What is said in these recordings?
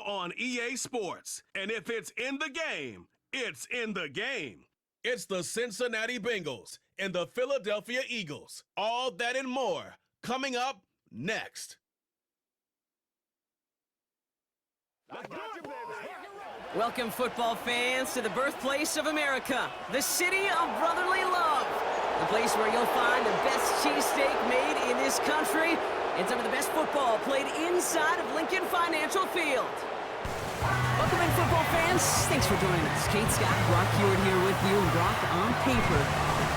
on EA Sports. And if it's in the game, it's in the game. It's the Cincinnati Bengals and the Philadelphia Eagles. All that and more coming up next. Welcome, football fans, to the birthplace of America, the city of brotherly love. The place where you'll find the best cheesesteak made in this country and some of the best football played inside of Lincoln Financial Field. Welcome in, football fans. Thanks for joining us. Kate Scott, Brock Hewitt here with you. And Brock, on paper,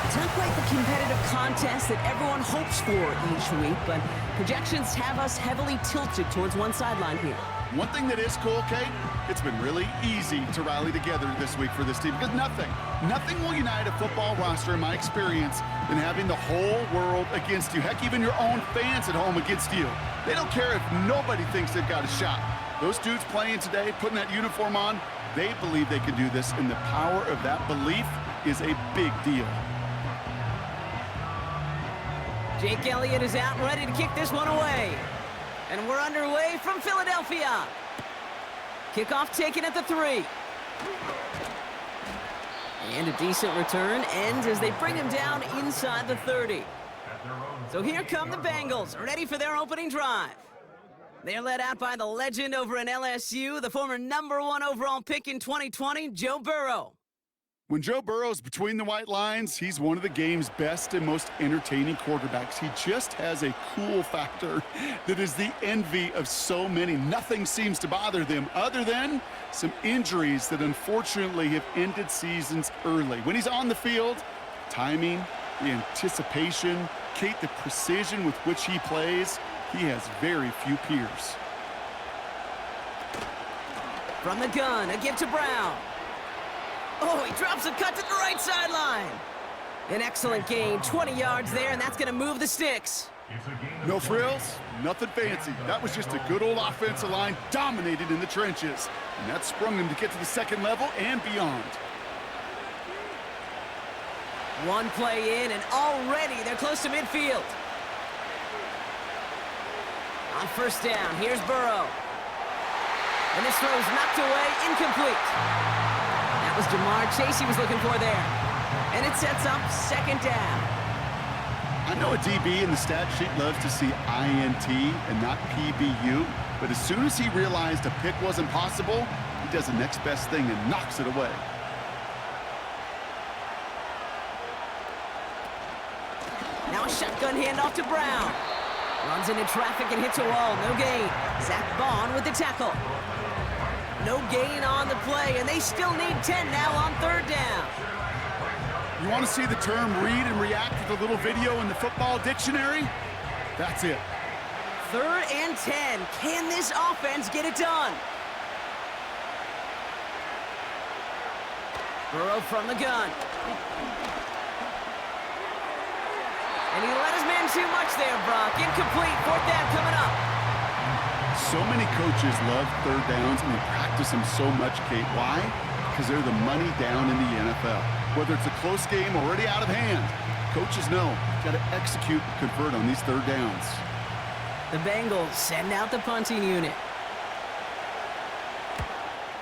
it's not quite the competitive contest that everyone hopes for each week, but projections have us heavily tilted towards one sideline here. One thing that is cool, Kate, it's been really easy to rally together this week for this team because nothing will unite a football roster, in my experience, than having the whole world against you. Heck, even your own fans at home against you. They don't care if nobody thinks they've got a shot. Those dudes playing today, putting that uniform on, they believe they can do this, and the power of that belief is a big deal. Jake Elliott is out and ready to kick this one away. And we're underway from Philadelphia. Kickoff taken at the 3. And a decent return ends as they bring him down inside the 30. So here come the Bengals, ready for their opening drive. They're led out by the legend over in LSU, the former #1 overall pick in 2020, Joe Burrow. When Joe Burrow's between the white lines, he's one of the game's best and most entertaining quarterbacks. He just has a cool factor that is the envy of so many. Nothing seems to bother them other than some injuries that unfortunately have ended seasons early. When he's on the field, timing, the anticipation, Kate, the precision with which he plays, he has very few peers. From the gun, a give to Brown. Oh, he drops a cut to the right sideline. An excellent gain, 20 yards there, and that's going to move the sticks. No frills, nothing fancy. That was just a good old offensive line dominated in the trenches. And that sprung them to get to the second level and beyond. One play in, and already they're close to midfield. On first down, here's Burrow. And this throw's knocked away, incomplete. That was Jamar Chase he was looking for there. And it sets up second down. I know a DB in the stat sheet loves to see INT and not PBU, but as soon as he realized a pick wasn't possible, he does the next best thing and knocks it away. Now a shotgun handoff to Brown. Runs into traffic and hits a wall. No gain. Zach Bond with the tackle. No gain on the play, and they still need 10 now on third down. You want to see the term read and react with a little video in the football dictionary? That's it. 3rd and 10. Can this offense get it done? Burrow from the gun. And he let his man too much there, Brock. Incomplete. 4th down coming up. So many coaches love third downs, and they practice them so much, Kate. Why? Because they're the money down in the NFL. Whether it's a close game already out of hand, coaches know you've got to execute and convert on these third downs. The Bengals send out the punting unit.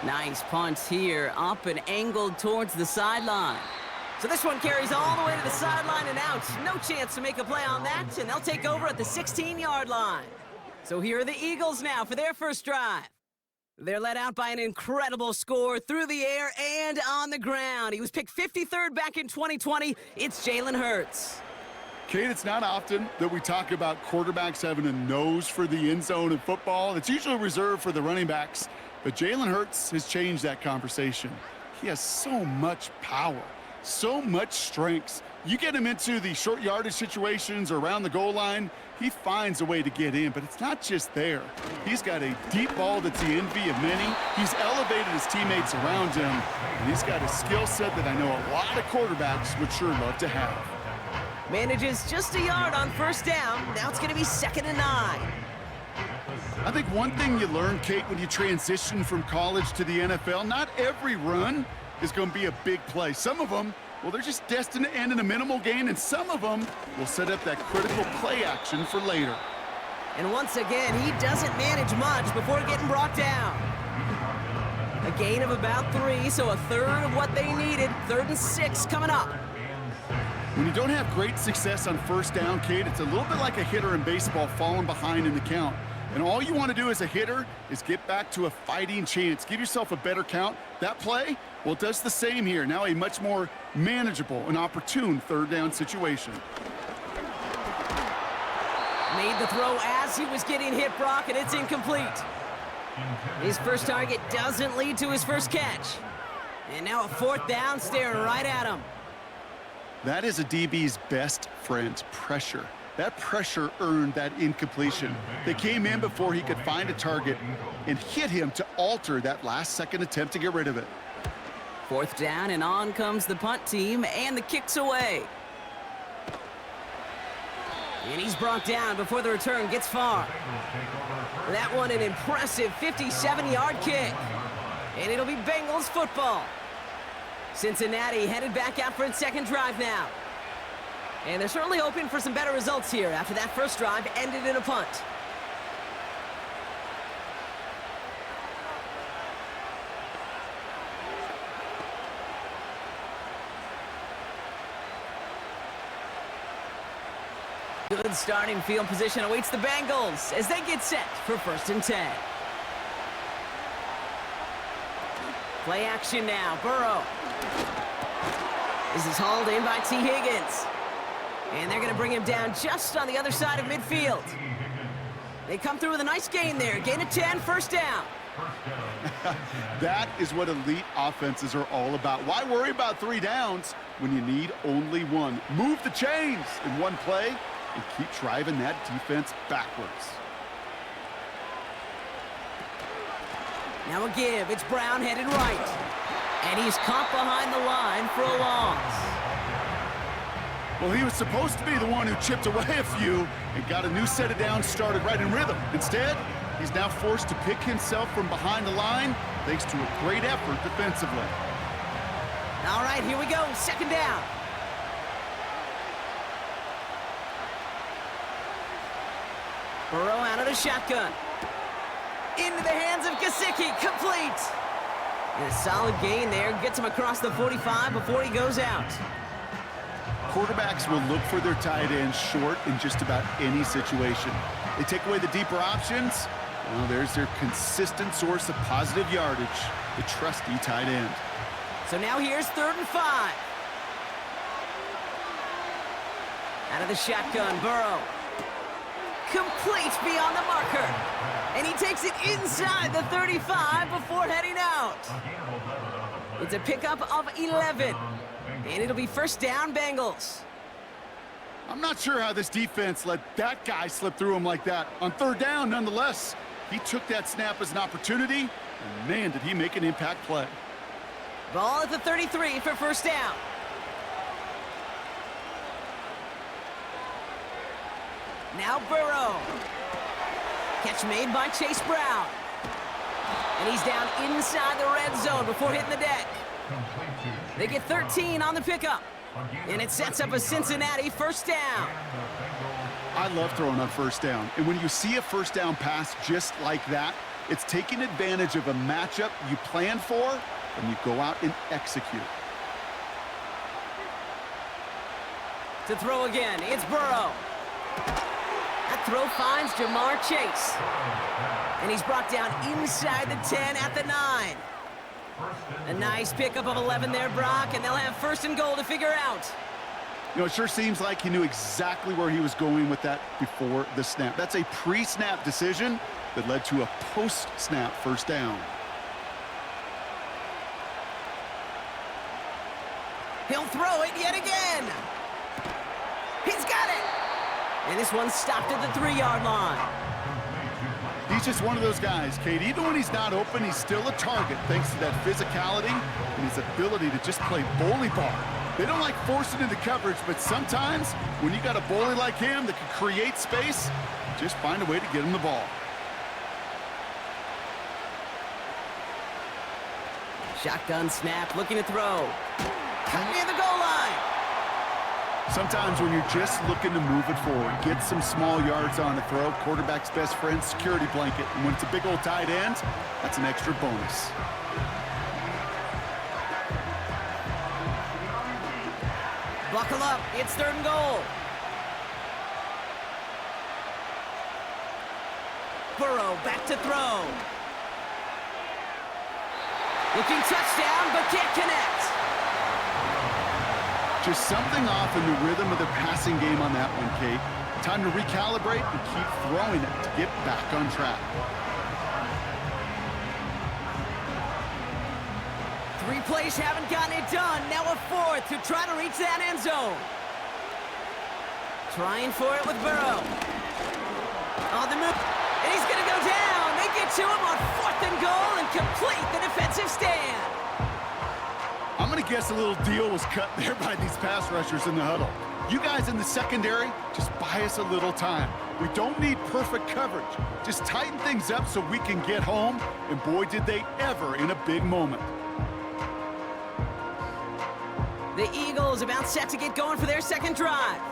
Nice punt here, up and angled towards the sideline. So this one carries all the way to the sideline and out. No chance to make a play on that, and they'll take over at the 16-yard line. So here are the Eagles now for their first drive. They're led out by an incredible score through the air and on the ground. He was picked 53rd back in 2020. It's Jalen Hurts. Kate, it's not often that we talk about quarterbacks having a nose for the end zone in football. It's usually reserved for the running backs. But Jalen Hurts has changed that conversation. He has so much power, so much strength. You get him into the short yardage situations or around the goal line, he finds a way to get in, but it's not just there. He's got a deep ball that's the envy of many. He's elevated his teammates around him, and he's got a skill set that I know a lot of quarterbacks would sure love to have. Manages just a yard on first down. Now it's going to be 2nd and 9. I think one thing you learn, Kate, when you transition from college to the NFL, not every run is going to be a big play. Some of them, well, they're just destined to end in a minimal gain, and some of them will set up that critical play action for later. And once again, he doesn't manage much before getting brought down. A gain of about 3, so a third of what they needed. 3rd and 6 coming up. When you don't have great success on first down, Kate, it's a little bit like a hitter in baseball falling behind in the count. And all you want to do as a hitter is get back to a fighting chance. Give yourself a better count. That play, well, it does the same here. Now a much more manageable and opportune 3rd down situation. Made the throw as he was getting hit, Brock, and it's incomplete. His first target doesn't lead to his first catch. And now a 4th down staring right at him. That is a DB's best friend, pressure. That pressure earned that incompletion. They came in before he could find a target and hit him to alter that last-second attempt to get rid of it. 4th down, and on comes the punt team, and the kick's away. And he's brought down before the return gets far. That one an impressive 57-yard kick. And it'll be Bengals football. Cincinnati headed back out for its 2nd drive now. And they're certainly hoping for some better results here after that first drive ended in a punt. Good starting field position awaits the Bengals as they get set for 1st and 10. Play action now, Burrow. This is hauled in by T. Higgins. And they're going to bring him down just on the other side of midfield. They come through with a nice gain there. Gain of 10, 1st down. That is what elite offenses are all about. Why worry about 3 downs when you need only 1? Move the chains in one play and keep driving that defense backwards. Now a give. It's Brown headed right. And he's caught behind the line for a loss. Well, he was supposed to be the one who chipped away a few and got a new set of downs started right in rhythm. Instead, he's now forced to pick himself from behind the line thanks to a great effort defensively. All right, here we go. 2nd down. Burrow out of the shotgun. Into the hands of Gesicki. Complete. And a solid gain there. Gets him across the 45 before he goes out. Quarterbacks will look for their tight ends short in just about any situation. They take away the deeper options. Well, there's their consistent source of positive yardage, the trusty tight end. So now here's 3rd and 5. Out of the shotgun, Burrow. Complete beyond the marker. And he takes it inside the 35 before heading out. It's a pickup of 11. And it'll be 1st down, Bengals. I'm not sure how this defense let that guy slip through him like that. On 3rd down, nonetheless, he took that snap as an opportunity, and man, did he make an impact play. Ball at the 33 for 1st down. Now Burrow. Catch made by Chase Brown. And he's down inside the red zone before hitting the deck. They get 13 on the pickup. And it sets up a Cincinnati 1st down. I love throwing on 1st down. And when you see a 1st down pass just like that, it's taking advantage of a matchup you planned for, and you go out and execute. To throw again, it's Burrow. That throw finds Jamar Chase. And he's brought down inside the 10 at the 9. A nice pickup of 11 there, Brock, and they'll have 1st and goal to figure out. You know, it sure seems like he knew exactly where he was going with that before the snap. That's a pre-snap decision that led to a post-snap 1st down. He'll throw it yet again. He's got it. And this one's stopped at the 3-yard line. He's just one of those guys, Kate. Even when he's not open, he's still a target thanks to that physicality and his ability to just play bully ball. They don't like forcing into coverage, but sometimes when you got a bully like him that can create space, just find a way to get him the ball. Shotgun snap, looking to throw. Cut near the goal line. Sometimes when you're just looking to move it forward, get some small yards on the throw, quarterback's best friend, security blanket. And when it's a big old tight end, that's an extra bonus. Buckle up, it's 3rd and goal. Burrow back to throw. Looking touchdown, but can't connect. Just something off in the rhythm of the passing game on that one, Kate. Time to recalibrate and keep throwing it to get back on track. 3 plays haven't gotten it done. Now a 4th to try to reach that end zone. Trying for it with Burrow. On the move. And he's going to go down. They get to him on 4th and goal and complete the defensive stand. I'm going to guess a little deal was cut there by these pass rushers in the huddle. You guys in the secondary, just buy us a little time. We don't need perfect coverage. Just tighten things up so we can get home. And boy, did they ever in a big moment. The Eagles about set to get going for their 2nd drive.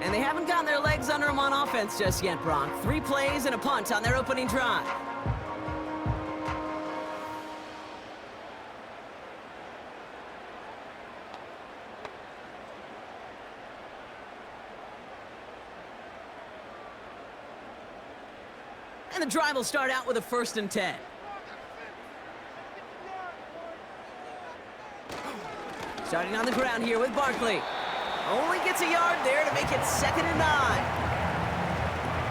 And they haven't gotten their legs under them on offense just yet, Brock. 3 plays and a punt on their opening drive. And the drive will start out with a 1st and 10. Starting on the ground here with Barkley. Only gets a yard there to make it 2nd and 9.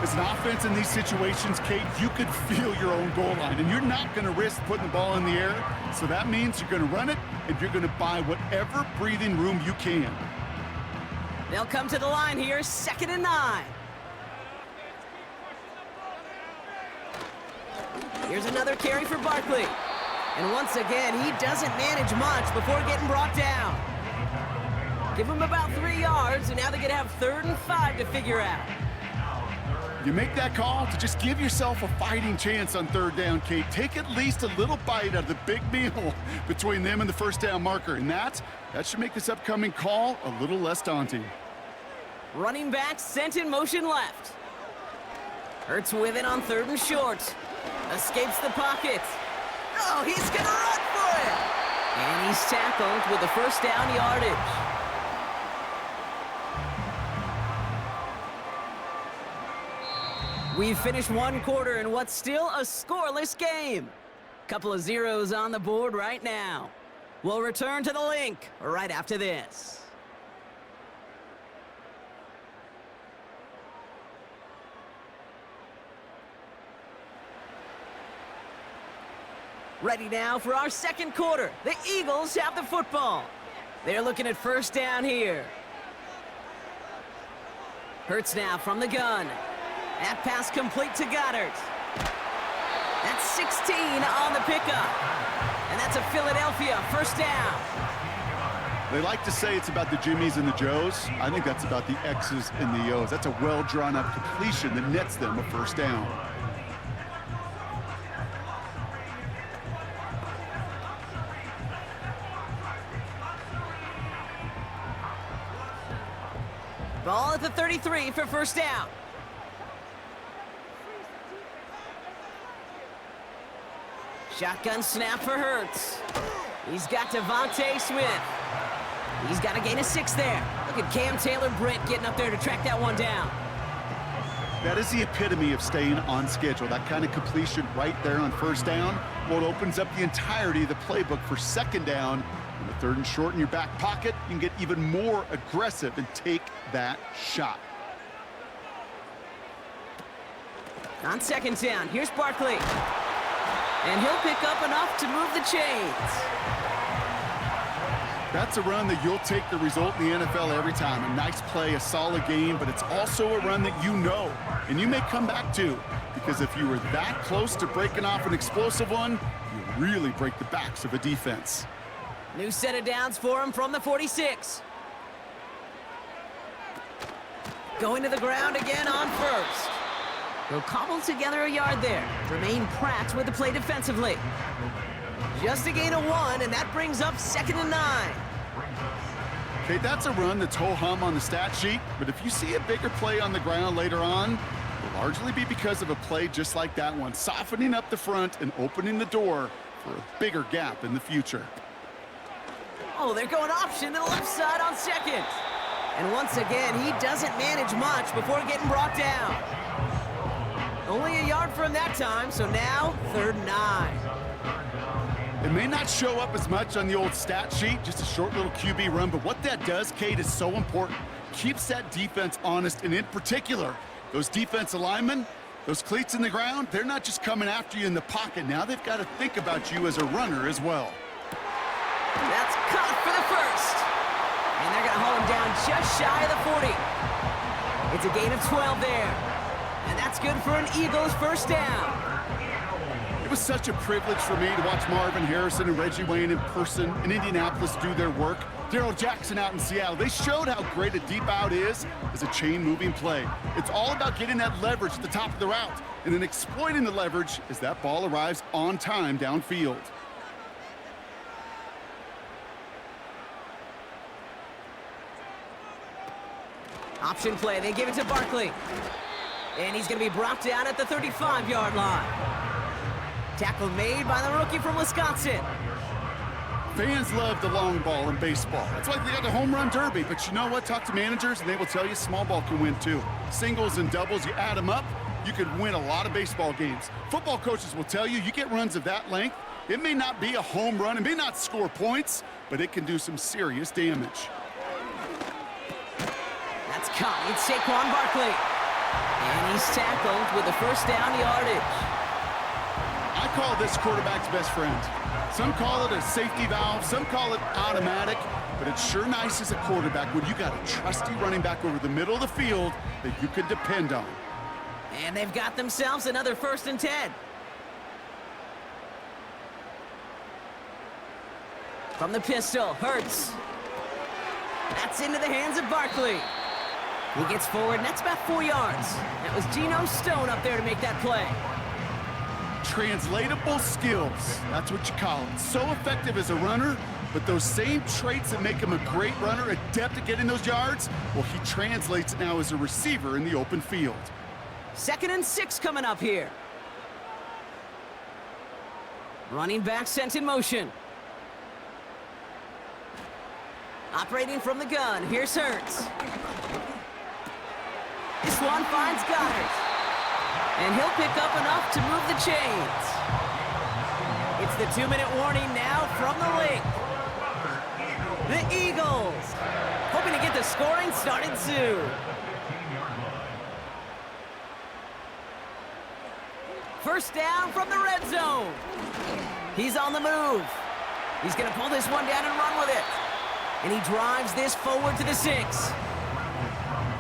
As an offense in these situations, Kate, you could feel your own goal line, and you're not going to risk putting the ball in the air. So that means you're going to run it, and you're going to buy whatever breathing room you can. They'll come to the line here, 2nd and 9. Here's another carry for Barkley. And once again, he doesn't manage much before getting brought down. Give him about 3 yards, and now they're going to have 3rd and 5 to figure out. You make that call to just give yourself a fighting chance on 3rd down, Kate. Take at least a little bite out of the big meal between them and the 1st down marker. And that should make this upcoming call a little less daunting. Running back sent in motion left. Hurts with it on 3rd and short. Escapes the pocket. Oh, he's going to run for it. And he's tackled with the 1st down yardage. We've finished 1 quarter in what's still a scoreless game. Couple of zeros on the board right now. We'll return to the link right after this. Ready now for our 2nd quarter. The Eagles have the football. They're looking at 1st down here. Hurts now from the gun. That pass complete to Goddard. That's 16 on the pickup. And that's a Philadelphia 1st down. They like to say it's about the Jimmies and the Joes. I think that's about the X's and the O's. That's a well-drawn-up completion that nets them a 1st down. Ball at the 33 for 1st down. Shotgun snap for Hurts. He's got Devontae Smith. He's got to gain a 6 there. Look at Cam Taylor-Britt getting up there to track that one down. That is the epitome of staying on schedule. That kind of completion right there on 1st down. Well, it opens up the entirety of the playbook for 2nd down. And the 3rd and short in your back pocket, you can get even more aggressive and take that shot. On 2nd down, here's Barkley. And he'll pick up enough to move the chains. That's a run that you'll take the result in the NFL every time. A nice play, a solid game, but it's also a run that you know, and you may come back to, because if you were that close to breaking off an explosive one, you really break the backs of a defense. New set of downs for him from the 46. Going to the ground again on 1st. He'll cobble together a yard there. Jermaine Pratt with the play defensively. Just a gain of 1, and that brings up 2nd and 9. Okay, that's a run that's ho-hum on the stat sheet, but if you see a bigger play on the ground later on, it'll largely be because of a play just like that one, softening up the front and opening the door for a bigger gap in the future. Oh, they're going option to the left side on second. And once again, he doesn't manage much before getting brought down. Only a yard for him that time, so now 3rd and 9. It may not show up as much on the old stat sheet, just a short little QB run, but what that does, Kate, is so important. Keeps that defense honest, and in particular, those defensive linemen, those cleats in the ground, they're not just coming after you in the pocket. Now they've got to think about you as a runner as well. That's caught for the first. And they're going to haul him down just shy of the 40. It's a gain of 12 there. And that's good for an Eagles first down. It was such a privilege for me to watch Marvin Harrison and Reggie Wayne in person in Indianapolis do their work. Darrell Jackson out in Seattle. They showed how great a deep out is as a chain-moving play. It's all about getting that leverage at the top of the route and then exploiting the leverage as that ball arrives on time downfield. Option play, they give it to Barkley. And he's going to be brought down at the 35-yard line. Tackle made by the rookie from Wisconsin. Fans love the long ball in baseball. That's why they got the home run derby. But you know what? Talk to managers, and they will tell you small ball can win too. Singles and doubles, you add them up, you could win a lot of baseball games. Football coaches will tell you, you get runs of that length, it may not be a home run, it may not score points, but it can do some serious damage. That's caught. It's Saquon Barkley. And he's tackled with a first down yardage. I call this quarterback's best friend. Some call it a safety valve, some call it automatic, but it's sure nice as a quarterback when you got a trusty running back over the middle of the field that you can depend on. And they've got themselves another 1st and 10. From the pistol, Hurts. That's into the hands of Barkley. He gets forward, and that's about 4 yards. That was Geno Stone up there to make that play. Translatable skills, that's what you call it. So effective as a runner, but those same traits that make him a great runner, adept at getting those yards, well, he translates it now as a receiver in the open field. 2nd and 6 coming up here. Running back sent in motion. Operating from the gun, here's Hurts. This one finds Goddard. And he'll pick up enough to move the chains. It's the 2-minute warning now from the lake. The Eagles hoping to get the scoring started soon. First down from the red zone. He's on the move. He's going to pull this one down and run with it. And he drives this forward to the 6.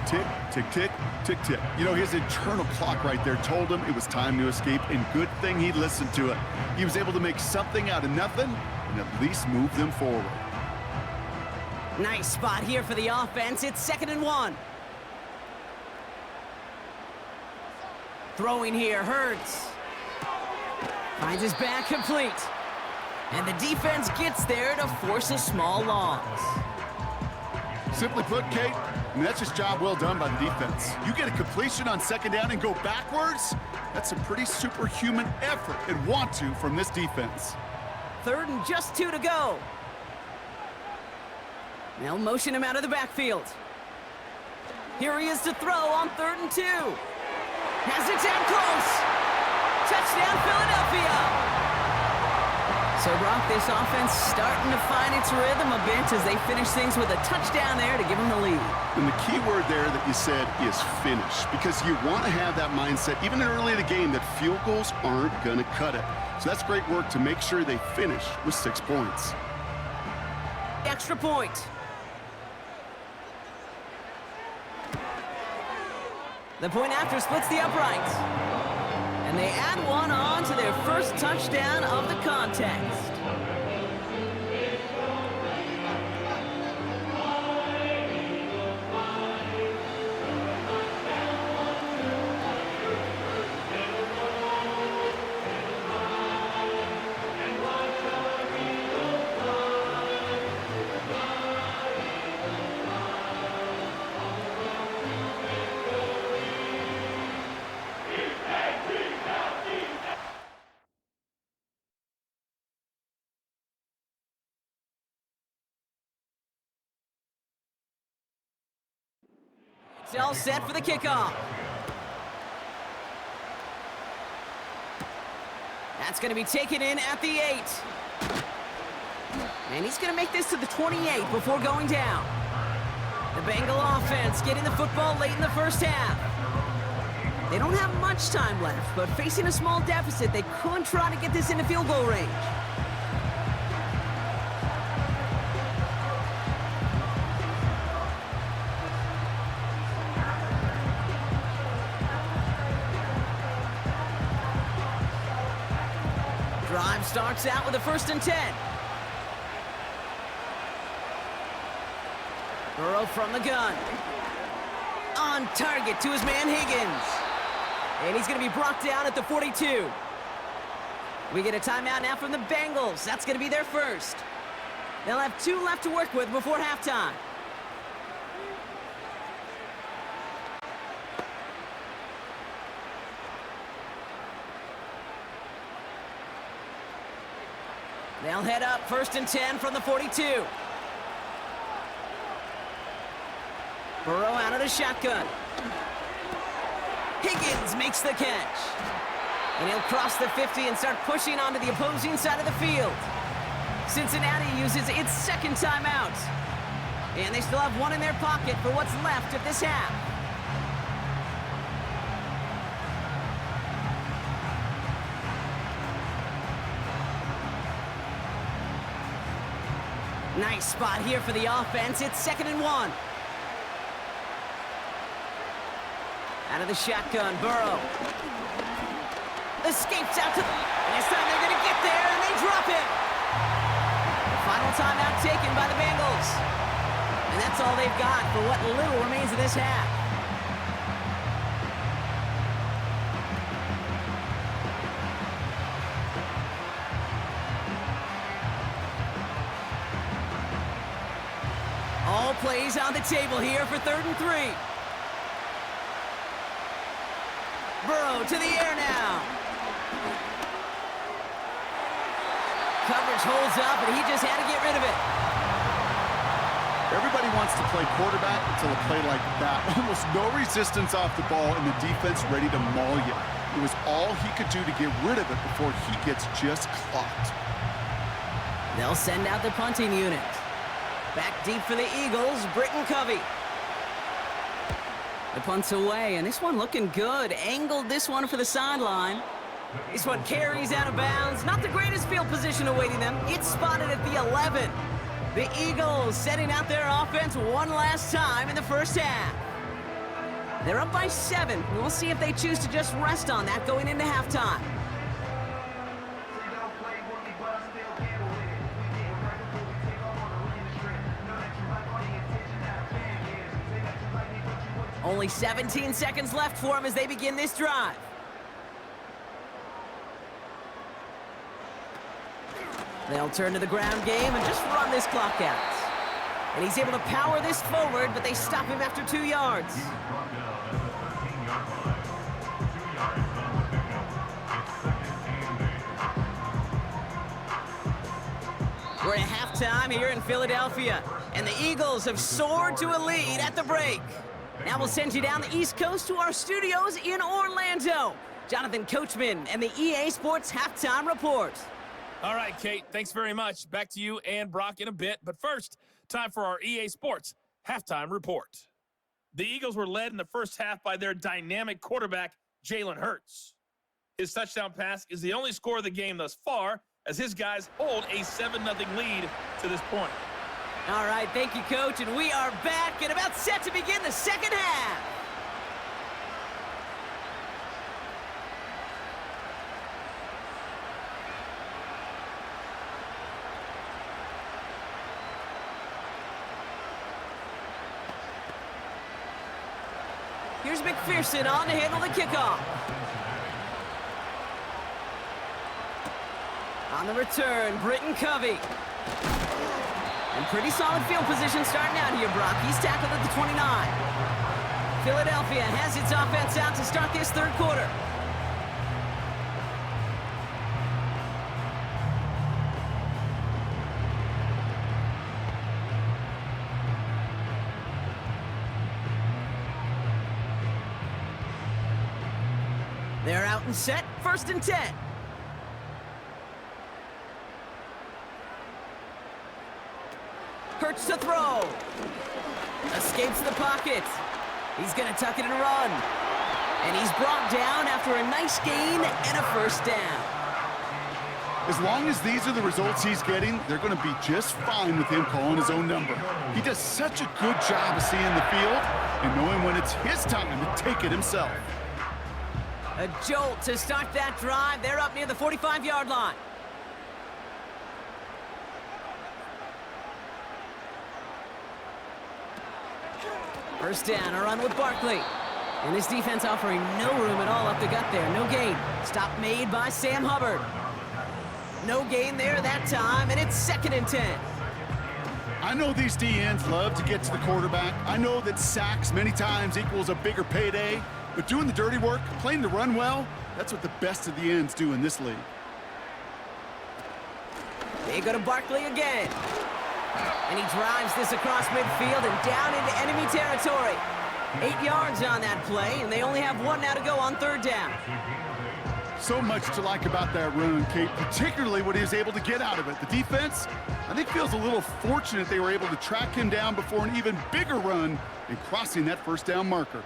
Tick, tick, tick, tick, tick. You know, his internal clock right there told him it was time to escape, and good thing he listened to it. He was able to make something out of nothing and at least move them forward. Nice spot here for the offense. It's 2nd and 1. Throwing here, Hurts. Finds his back complete. And the defense gets there to force a small loss. Simply put, Kate, that's just job well done by the defense. You get a completion on 2nd down and go backwards, that's a pretty superhuman effort and want to from this defense. 3rd and just 2 to go. They'll motion him out of the backfield. Here he is to throw on 3rd and 2. Has it down close. Touchdown, Philadelphia. So, Brock, this offense starting to find its rhythm a bit as they finish things with a touchdown there to give them the lead. And the key word there that you said is finish, because you want to have that mindset, even early in the game, that field goals aren't going to cut it. So that's great work to make sure they finish with 6 points. Extra point. The point after splits the uprights. And they add one on to their first touchdown of the contest. All set for the kickoff. That's going to be taken in at the 8. And he's going to make this to the 28 before going down. The Bengal offense getting the football late in the first half. They don't have much time left, but facing a small deficit, they could try to get this into field goal range. Drive starts out with a 1st and 10. Burrow from the gun. On target to his man Higgins. And he's going to be brought down at the 42. We get a timeout now from the Bengals. That's going to be their first. They'll have 2 left to work with before halftime. They'll head up 1st and 10 from the 42. Burrow out of the shotgun. Higgins makes the catch. And he'll cross the 50 and start pushing onto the opposing side of the field. Cincinnati uses its 2nd timeout. And they still have 1 in their pocket for what's left of this half. Nice spot here for the offense. It's 2nd and 1. Out of the shotgun, Burrow. Escapes out to the... And this time they're going to get there, and they drop it. The final timeout taken by the Bengals. And that's all they've got for what little remains of this half. All plays on the table here for 3rd and 3. Burrow to the air now. Coverage holds up, and he just had to get rid of it. Everybody wants to play quarterback until a play like that. Almost no resistance off the ball, and the defense ready to maul you. It was all he could do to get rid of it before he gets just clocked. They'll send out the punting unit. Back deep for the Eagles, Britton Covey. The punt's away, and this one looking good. Angled this one for the sideline. This one carries out of bounds. Not the greatest field position awaiting them. It's spotted at the 11. The Eagles setting out their offense one last time in the first half. They're up by 7. We'll see if they choose to just rest on that going into halftime. Only 17 seconds left for them as they begin this drive. They'll turn to the ground game and just run this clock out. And he's able to power this forward, but they stop him after 2 yards. We're at halftime here in Philadelphia, and the Eagles have soared to a lead at the break. Now we'll send you down the East Coast to our studios in Orlando. Jonathan Coachman and the EA Sports Halftime Report. All right, Kate, thanks very much. Back to you and Brock in a bit. But first, time for our EA Sports Halftime Report. The Eagles were led in the first half by their dynamic quarterback, Jalen Hurts. His touchdown pass is the only score of the game thus far, as his guys hold a 7-0 lead to this point. All right, thank you, Coach, and we are back and about set to begin the second half. Here's McPherson on to handle the kickoff. On the return, Britton Covey. And pretty solid field position starting out here, Brock. He's tackled at the 29. Philadelphia has its offense out to start this third quarter. out and set, 1st and 10. Hurts to throw. Escapes the pocket. He's going to tuck it and run. And he's brought down after a nice gain and a 1st down. As long as these are the results he's getting, they're going to be just fine with him calling his own number. He does such a good job of seeing the field and knowing when it's his time to take it himself. A jolt to start that drive. They're up near the 45-yard line. First down, a run with Barkley. And this defense offering no room at all up the gut there. No gain. Stop made by Sam Hubbard. No gain there that time, and it's 2nd and 10. I know these DNs love to get to the quarterback. I know that sacks many times equals a bigger payday. But doing the dirty work, playing the run well, that's what the best of the ends do in this league. They go to Barkley again. And he drives this across midfield and down into enemy territory. 8 yards on that play, and they only have 1 now to go on 3rd down. So much to like about that run, Kate, particularly what he was able to get out of it. The defense, I think, feels a little fortunate they were able to track him down before an even bigger run and crossing that 1st down marker.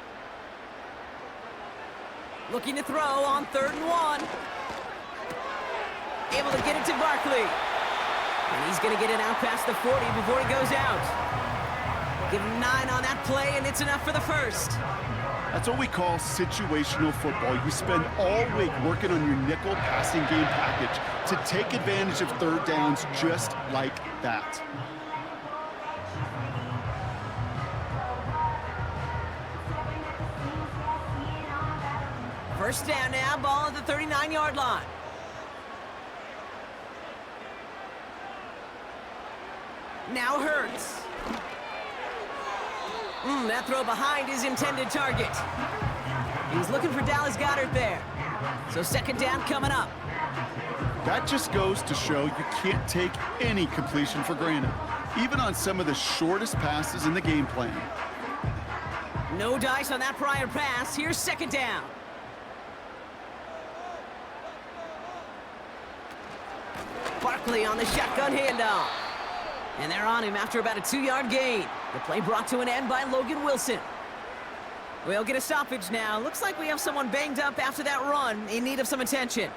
Looking to throw on 3rd and 1. Able to get it to Barkley. And he's going to get it out past the 40 before he goes out. Give him 9 on that play, and it's enough for the 1st. That's what we call situational football. You spend all week working on your nickel passing game package to take advantage of 3rd downs just like that. First down now, ball at the 39-yard line. Now Hurts. That throw behind his intended target. He's looking for Dallas Goedert there. So 2nd down coming up. That just goes to show you can't take any completion for granted, even on some of the shortest passes in the game plan. No dice on that prior pass. Here's 2nd down. Barkley on the shotgun handoff. And they're on him after about a 2-yard gain. The play brought to an end by Logan Wilson. We'll get a stoppage now. Looks like we have someone banged up after that run, in need of some attention.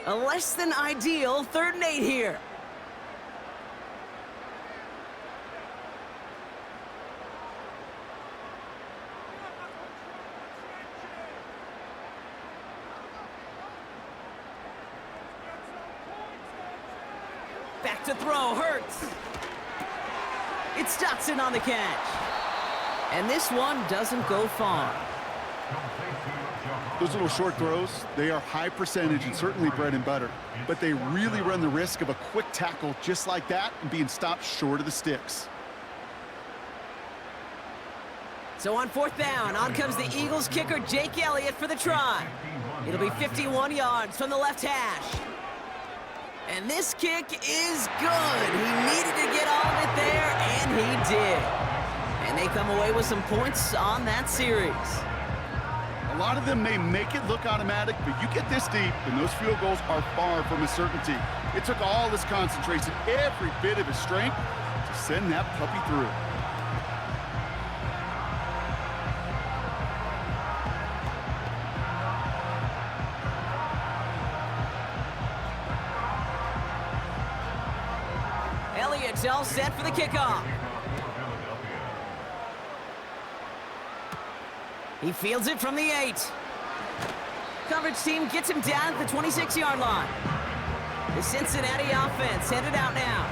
A less than ideal 3rd and 8 here. Back to throw, Hurts. It's Dotson on the catch. And this one doesn't go far. Those little short throws, they are high percentage and certainly bread and butter. But they really run the risk of a quick tackle just like that and being stopped short of the sticks. So on 4th down, on comes the Eagles kicker, Jake Elliott, for the try. It'll be 51 yards from the left hash. And this kick is good. He needed to get all of it there, and he did. And they come away with some points on that series. A lot of them may make it look automatic, but you get this deep, and those field goals are far from a certainty. It took all his concentration, every bit of his strength, to send that puppy through. Elliott's all set for the kickoff. He fields it from the 8. Coverage team gets him down at the 26-yard line. The Cincinnati offense headed out now.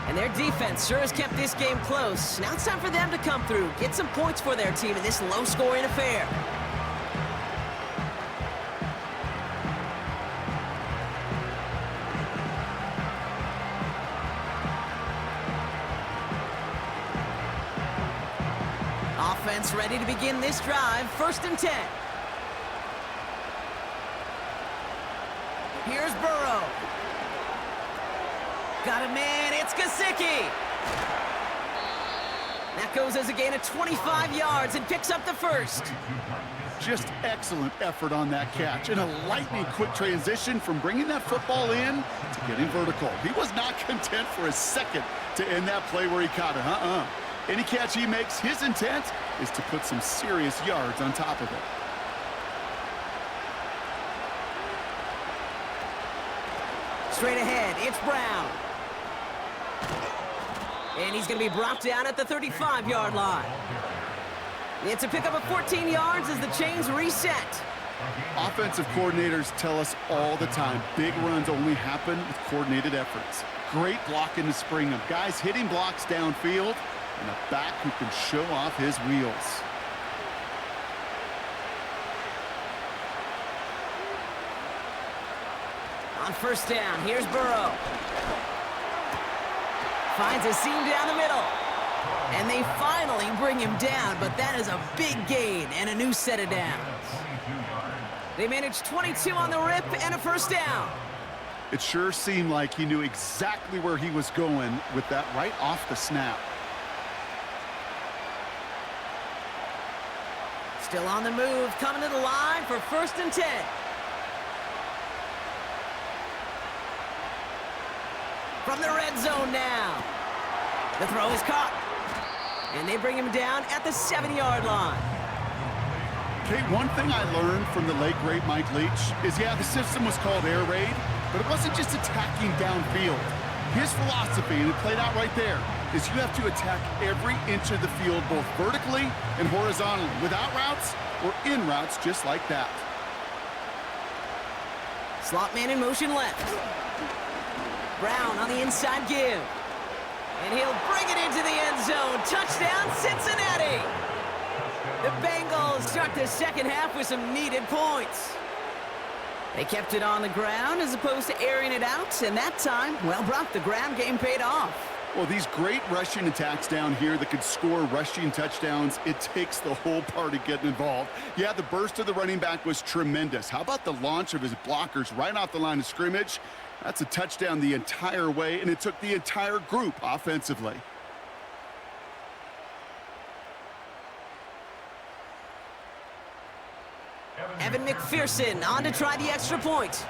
And their defense sure has kept this game close. Now it's time for them to come through, get some points for their team in this low-scoring affair. ready to begin this drive. 1st and 10. Here's Burrow. Got a man, it's Gesicki. That goes as a gain of 25 yards and picks up the first. Just excellent effort on that catch, and a lightning-quick transition from bringing that football in to getting vertical. He was not content for a second to end that play where he caught it. Any catch he makes, his intent is to put some serious yards on top of it. Straight ahead, it's Brown. And he's going to be brought down at the 35-yard line. It's a pickup of 14 yards as the chains reset. Offensive coordinators tell us all the time, big runs only happen with coordinated efforts. Great block in the spring of guys hitting blocks downfield and a back who can show off his wheels. On 1st down, here's Burrow. Finds a seam down the middle. And they finally bring him down, but that is a big gain and a new set of downs. They managed 22 on the rip and a 1st down. It sure seemed like he knew exactly where he was going with that right off the snap. Still on the move, coming to the line for 1st and 10. From the red zone now. The throw is caught. And they bring him down at the 7-yard line. Kate, one thing I learned from the late, great Mike Leach is, yeah, the system was called air raid, but it wasn't just attacking downfield. His philosophy, and it played out right there, is you have to attack every inch of the field, both vertically and horizontally, without routes or in routes just like that. Slot man in motion left. Brown on the inside give. And he'll bring it into the end zone. Touchdown, Cincinnati! The Bengals start the second half with some needed points. They kept it on the ground as opposed to airing it out, and that time, well, Brock, the ground game paid off. Well, these great rushing attacks down here that could score rushing touchdowns, it takes the whole party getting involved. Yeah, the burst of the running back was tremendous. How about the launch of his blockers right off the line of scrimmage? That's a touchdown the entire way, and it took the entire group offensively. Evan McPherson on to try the extra point.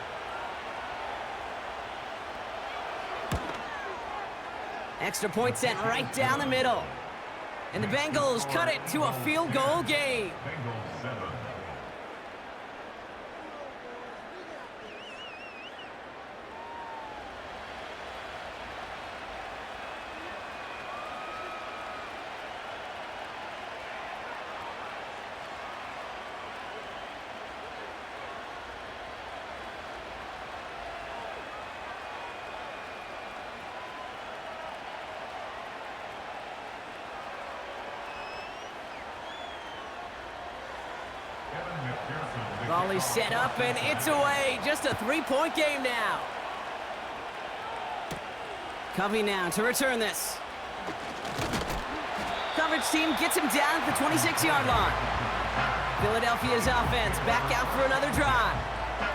Extra point sent right down the middle. And the Bengals cut it to a field goal game. Volley set up, and it's away. Just a three-point game now. Covey now to return this. Coverage team gets him down at the 26-yard line. Philadelphia's offense back out for another drive.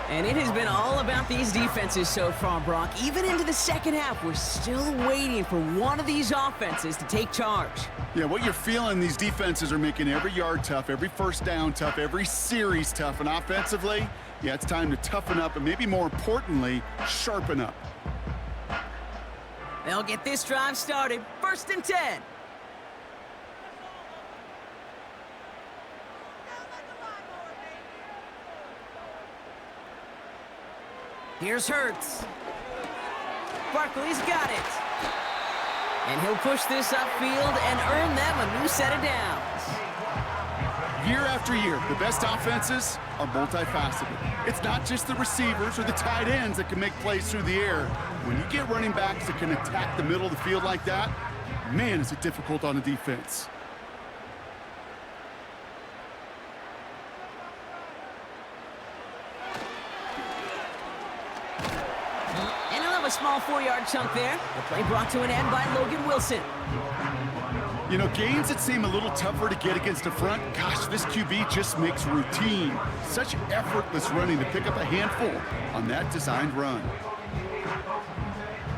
And it has been all about these defenses so far, Brock. Even into the second half, we're still waiting for one of these offenses to take charge. Yeah, what you're feeling, these defenses are making every yard tough, every first down tough, every series tough. And offensively, yeah, it's time to toughen up and maybe more importantly, sharpen up. They'll get this drive started. 1st and 10. Here's Hurts. Barkley's got it. And he'll push this upfield and earn them a new set of downs. Year after year, the best offenses are multifaceted. It's not just the receivers or the tight ends that can make plays through the air. When you get running backs that can attack the middle of the field like that, man, is it difficult on a defense. And he'll have a small 4-yard chunk there. The play brought to an end by Logan Wilson. You know, games that seem a little tougher to get against the front, gosh, this QB just makes routine. Such effortless running to pick up a handful on that designed run.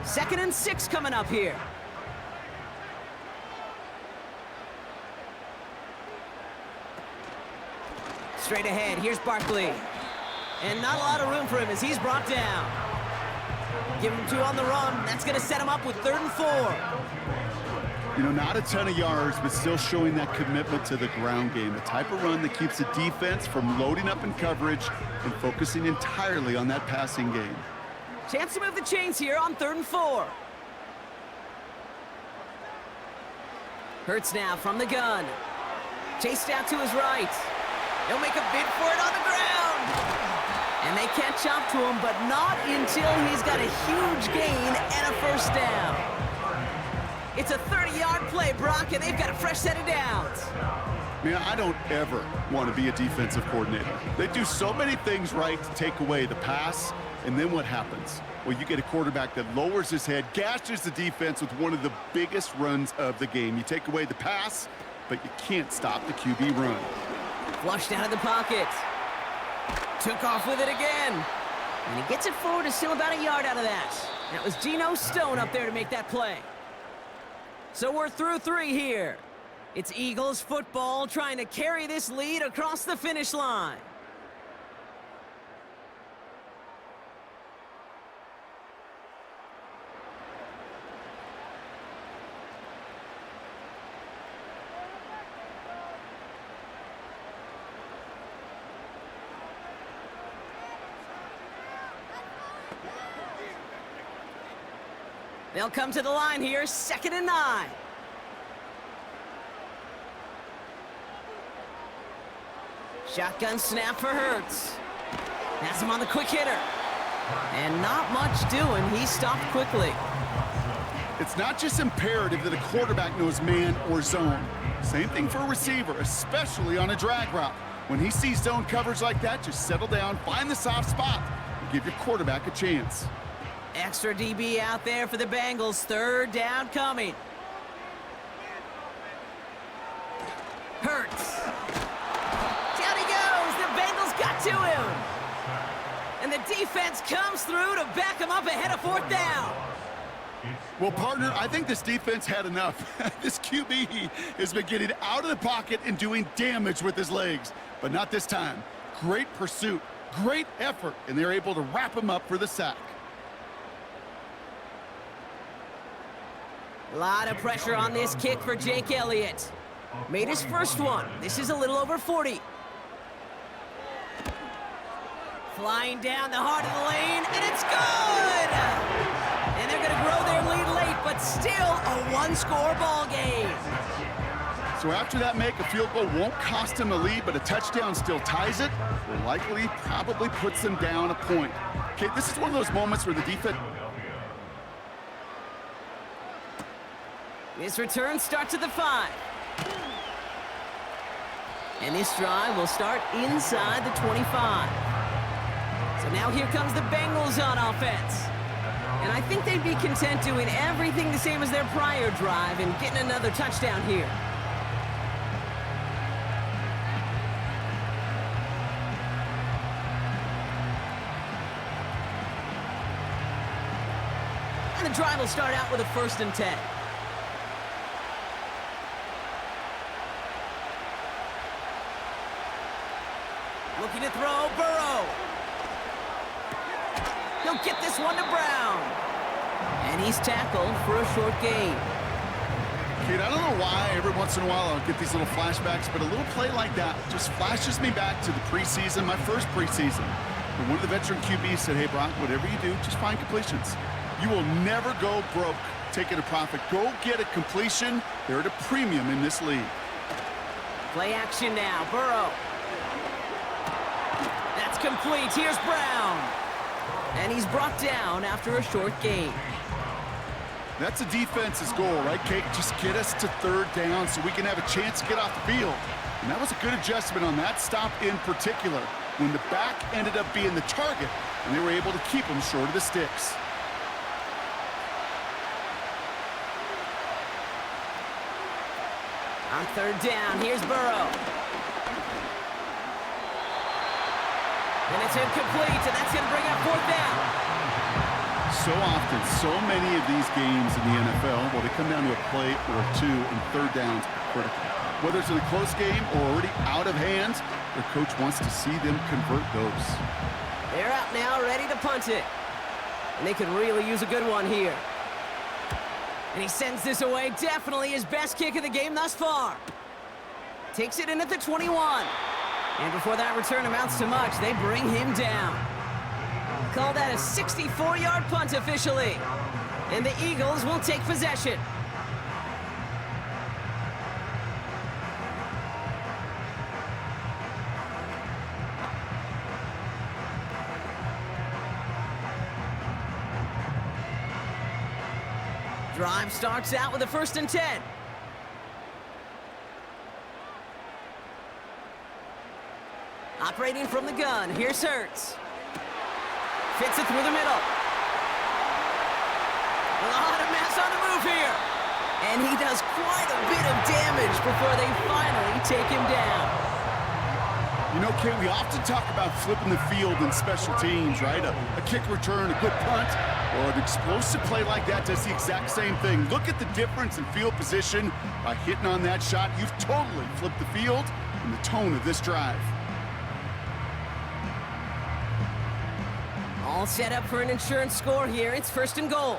2nd and 6 coming up here. Straight ahead, here's Barkley. And not a lot of room for him as he's brought down. Give him 2 on the run. That's going to set him up with 3rd and 4. You know, not a ton of yards, but still showing that commitment to the ground game. The type of run that keeps the defense from loading up in coverage and focusing entirely on that passing game. Chance to move the chains here on 3rd and 4. Hurts now from the gun. Chased out to his right. He'll make a bid for it on the ground. And they catch up to him, but not until he's got a huge gain and a 1st down. It's a 30-yard play, Brock, and they've got a fresh set of downs. Man, I don't ever want to be a defensive coordinator. They do so many things right to take away the pass, and then what happens? Well, you get a quarterback that lowers his head, gashes the defense with one of the biggest runs of the game. You take away the pass, but you can't stop the QB run. Flushed out of the pocket. Took off with it again. And he gets it forward to still about a yard out of that. That was Geno Stone up there to make that play. So we're through 3 here. It's Eagles football trying to carry this lead across the finish line. They'll come to the line here, 2nd and 9. Shotgun snap for Hurts. Has him on the quick hitter. And not much doing. He stopped quickly. It's not just imperative that a quarterback knows man or zone. Same thing for a receiver, especially on a drag route. When he sees zone coverage like that, just settle down, find the soft spot, and give your quarterback a chance. Extra DB out there for the Bengals. 3rd down coming. Hurts. Down he goes. The Bengals got to him. And the defense comes through to back him up ahead of 4th down. Well, partner, I think this defense had enough. This QB has been getting out of the pocket and doing damage with his legs. But not this time. Great pursuit, great effort, and they're able to wrap him up for the sack. A lot of pressure on this kick for Jake Elliott. Made his 1st one. This is a little over 40. Flying down the heart of the lane, and it's good! And they're going to grow their lead late, but still a 1-score ball game. So after that make, a field goal won't cost him the lead, but a touchdown still ties it, or likely probably puts them down a point. Okay, this is one of those moments where the defense... This return starts at the 5. And this drive will start inside the 25. So now here comes the Bengals on offense. And I think they'd be content doing everything the same as their prior drive and getting another touchdown here. And the drive will start out with a 1st and 10. Looking to throw, Burrow. He'll get this one to Brown. And he's tackled for a short gain. Kate, I don't know why every once in a while I'll get these little flashbacks, but a little play like that just flashes me back to the preseason, my first preseason. And one of the veteran QBs said, hey, Brock, whatever you do, just find completions. You will never go broke taking a profit. Go get a completion. They're at a premium in this league. Play action now, Burrow. That's complete. Here's Brown. And he's brought down after a short gain. That's a defense's goal, right, Kate? Just get us to 3rd down so we can have a chance to get off the field. And that was a good adjustment on that stop in particular, when the back ended up being the target, and they were able to keep him short of the sticks. On third down, here's Burrow. And it's incomplete, and that's going to bring up fourth down. So often, so many of these games in the NFL, well, they come down to a play or two, and third downs are critical. Whether it's in a close game or already out of hand, their coach wants to see them convert those. They're out now, ready to punt it. And they could really use a good one here. And he sends this away. Definitely his best kick of the game thus far. Takes it in at the 21. And before that return amounts to much, they bring him down. Call that a 64-yard punt officially. And the Eagles will take possession. Drive starts out with a 1st and 10. Operating from the gun, here's Hurts. Fits it through the middle. A lot of mess on the move here. And he does quite a bit of damage before they finally take him down. You know, Kate, we often talk about flipping the field in special teams, right? A kick return, a good punt. Well, an explosive play like that does the exact same thing. Look at the difference in field position. By hitting on that shot, you've totally flipped the field and the tone of this drive. All set up for an insurance score here. It's 1st and goal.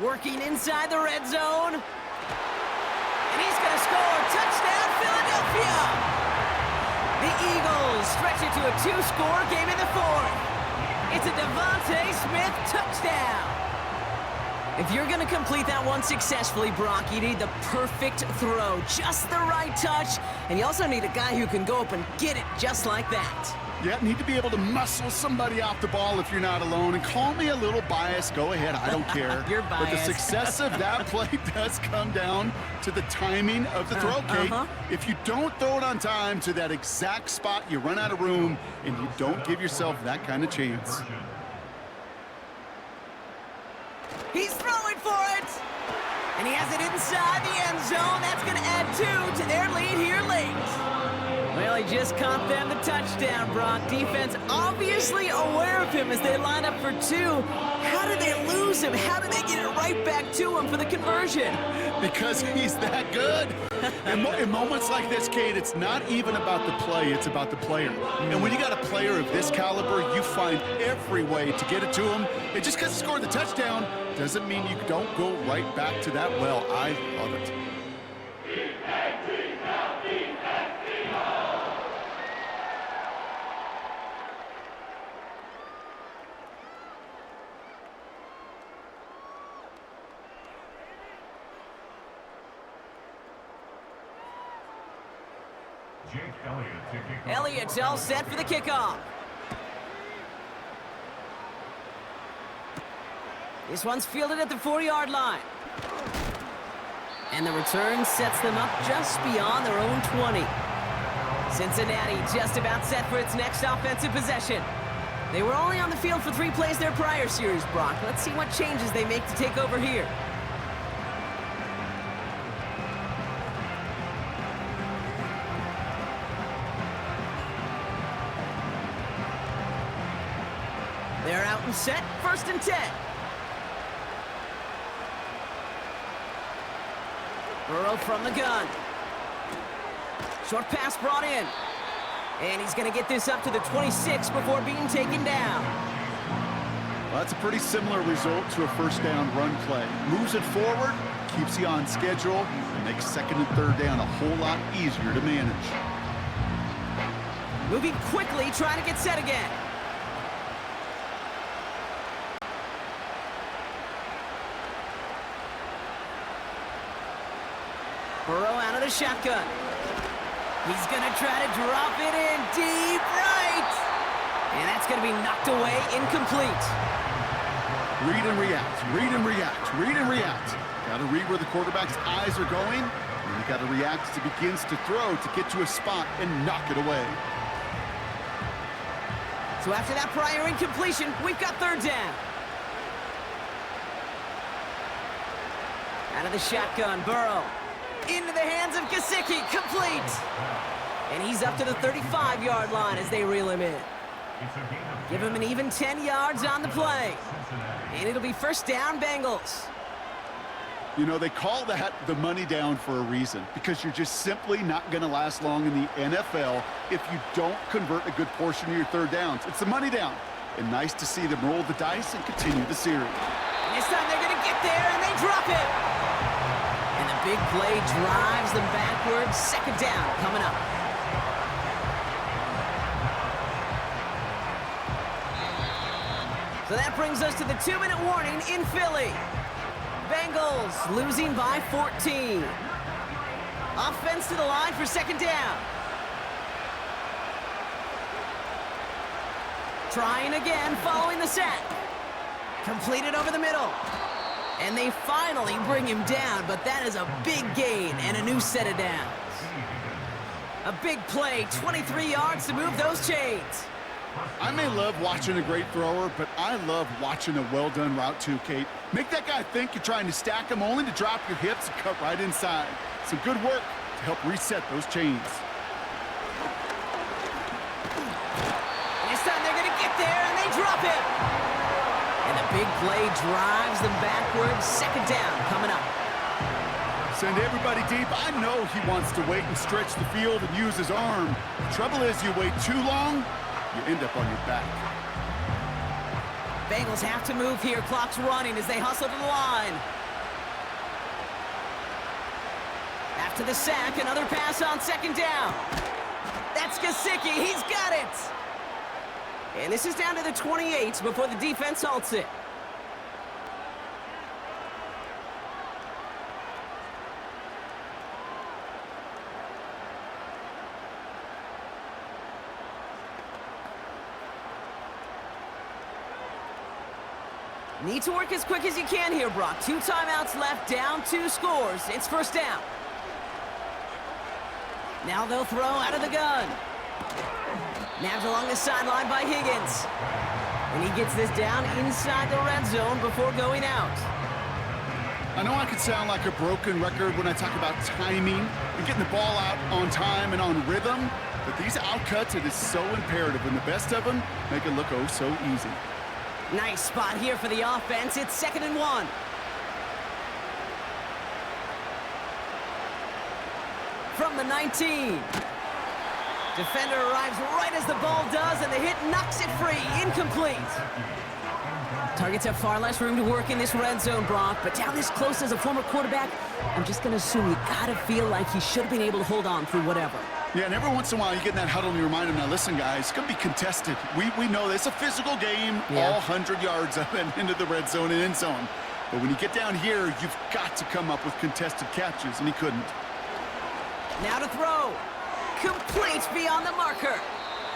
Working inside the red zone. And he's going to score. Touchdown, Philadelphia! The Eagles stretch it to a 2-score game in the 4th. It's a Devontae Smith touchdown. If you're going to complete that one successfully, Brock, you need the perfect throw, just the right touch, and you also need a guy who can go up and get it just like that. Yeah, need to be able to muscle somebody off the ball if you're not alone. And call me a little biased. Go ahead. I don't care. You're biased. But the success of that play does come down to the timing of the throw, Kate. If you don't throw it on time to that exact spot, you run out of room, and you don't give yourself that kind of chance. He's throwing for it. And he has it inside the end zone. That's going to add 2 to their lead here late. Well, he just caught them the touchdown, Brock. Defense obviously aware of him as they line up for 2. How did they lose him? How did they get it right back to him for the conversion? Because he's that good. In moments like this, Kate, it's not even about the play, it's about the player. And when you got a player of this caliber, you find every way to get it to him. And just because he scored the touchdown doesn't mean you don't go right back to that well. I love it. Elliott's all set for the kickoff. This one's fielded at the 4-yard line. And the return sets them up just beyond their own 20. Cincinnati just about set for its next offensive possession. They were only on the field for 3 plays their prior series, Brock. Let's see what changes they make to take over here. They're out and set, 1st and 10. Burrow from the gun. Short pass brought in. And he's going to get this up to the 26 before being taken down. Well, that's a pretty similar result to a 1st down run play. Moves it forward, keeps you on schedule, and makes 2nd and 3rd down a whole lot easier to manage. Moving quickly, trying to get set again. Burrow out of the shotgun. He's going to try to drop it in deep right. And that's going to be knocked away, incomplete. Read and react, read and react, read and react. Got to read where the quarterback's eyes are going, and you got to react as he begins to throw to get to a spot and knock it away. So after that prior incompletion, we've got 3rd down. Out of the shotgun, Burrow. Into the hands of Gesicki, complete. And he's up to the 35-yard line as they reel him in. Give him an even 10 yards on the play. And it'll be first down, Bengals. You know, they call that the money down for a reason, because you're just simply not going to last long in the NFL if you don't convert a good portion of your third downs. It's the money down. And nice to see them roll the dice and continue the series. And this time they're going to get there, and they drop it. And the big play drives them backwards. Second down coming up. So that brings us to the 2-minute warning in Philly. Bengals losing by 14. Offense to the line for second down. Trying again following the sack. Completed over the middle. And they finally bring him down, but that is a big gain and a new set of downs. A big play, 23 yards to move those chains. I may love watching a great thrower, but I love watching a well-done route too, Kate. Make that guy think you're trying to stack him only to drop your hips and cut right inside. Some good work to help reset those chains. And this time they're going to get there, and they drop it. And a big play drives them backwards. Second down coming up. Send everybody deep. I know he wants to wait and stretch the field and use his arm. The trouble is you wait too long, you end up on your back. Bengals have to move here. Clock's running as they hustle to the line. After the sack, another pass on second down. That's Gesicki. He's got it. And this is down to the 28 before the defense halts it. Need to work as quick as you can here, Brock. 2 timeouts left, down 2 scores. It's first down. Now they'll throw out of the gun. Nabbed along the sideline by Higgins. And he gets this down inside the red zone before going out. I know I could sound like a broken record when I talk about timing and getting the ball out on time and on rhythm, but these outcuts, it is so imperative, and the best of them make it look oh so easy. Nice spot here for the offense. It's 2nd and 1. From the 19. Defender arrives right as the ball does, and the hit knocks it free. Incomplete. Targets have far less room to work in this red zone, Brock, but down this close as a former quarterback, I'm just going to assume you got to feel like he should have been able to hold on through whatever. Yeah, and every once in a while you get in that huddle and you remind them, now listen, guys, it's going to be contested. We know this. It's a physical game, all 100 yards up and into the red zone and end zone. But when you get down here, you've got to come up with contested catches, and he couldn't. Now to throw. Complete beyond the marker.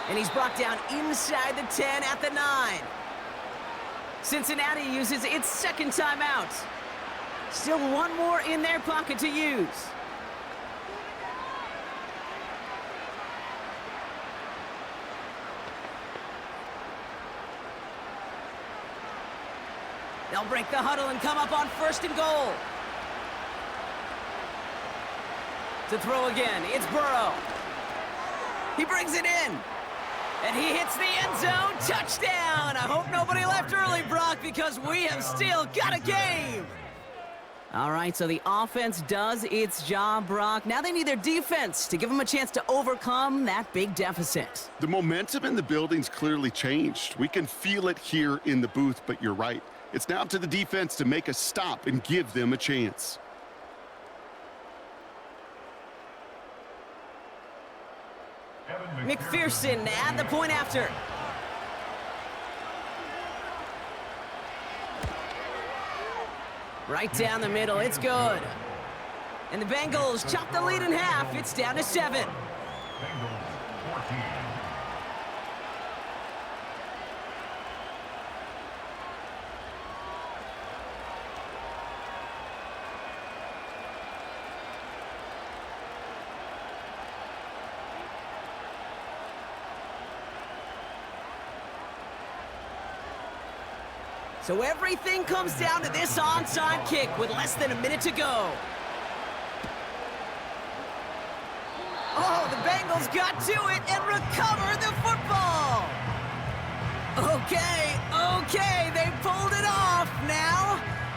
And he's brought down inside the 10 at the 9. Cincinnati uses its second timeout. Still one more in their pocket to use. They'll break the huddle and come up on 1st and goal. To throw again, it's Burrow. He brings it in. And he hits the end zone. Touchdown! I hope nobody left early, Brock, because we have still got a game. All right, so the offense does its job, Brock. Now they need their defense to give them a chance to overcome that big deficit. The momentum in the building's clearly changed. We can feel it here in the booth, but you're right. It's now up to the defense to make a stop and give them a chance. McPherson at the point after. Right down the middle, it's good. And the Bengals chop the lead in half. It's down to 7. So everything comes down to this onside kick with less than a minute to go. Oh, the Bengals got to it and recovered the football. Okay, they pulled it off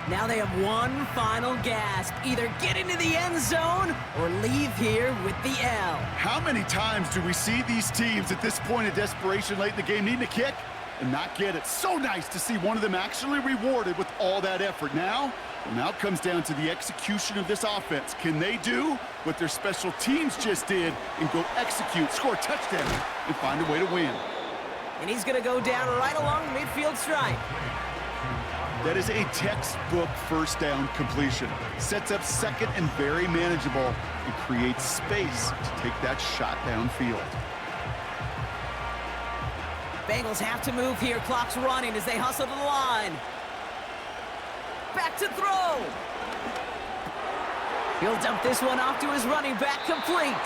Now they have one final gasp. Either get into the end zone or leave here with the L. How many times do we see these teams at this point of desperation late in the game needing a kick and not get it? So nice to see one of them actually rewarded with all that effort. Now it comes down to the execution of this offense. Can they do what their special teams just did and go execute, score a touchdown, and find a way to win? And he's going to go down right along the midfield stripe. That is a textbook first down completion. Sets up second and very manageable and creates space to take that shot downfield. Bengals have to move here. Clock's running as they hustle to the line. Back to throw. He'll dump this one off to his running back, complete.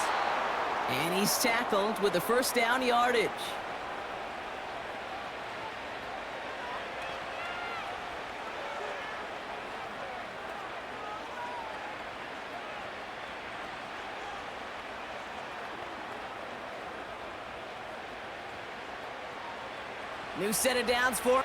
And he's tackled with the first down yardage. New set of downs for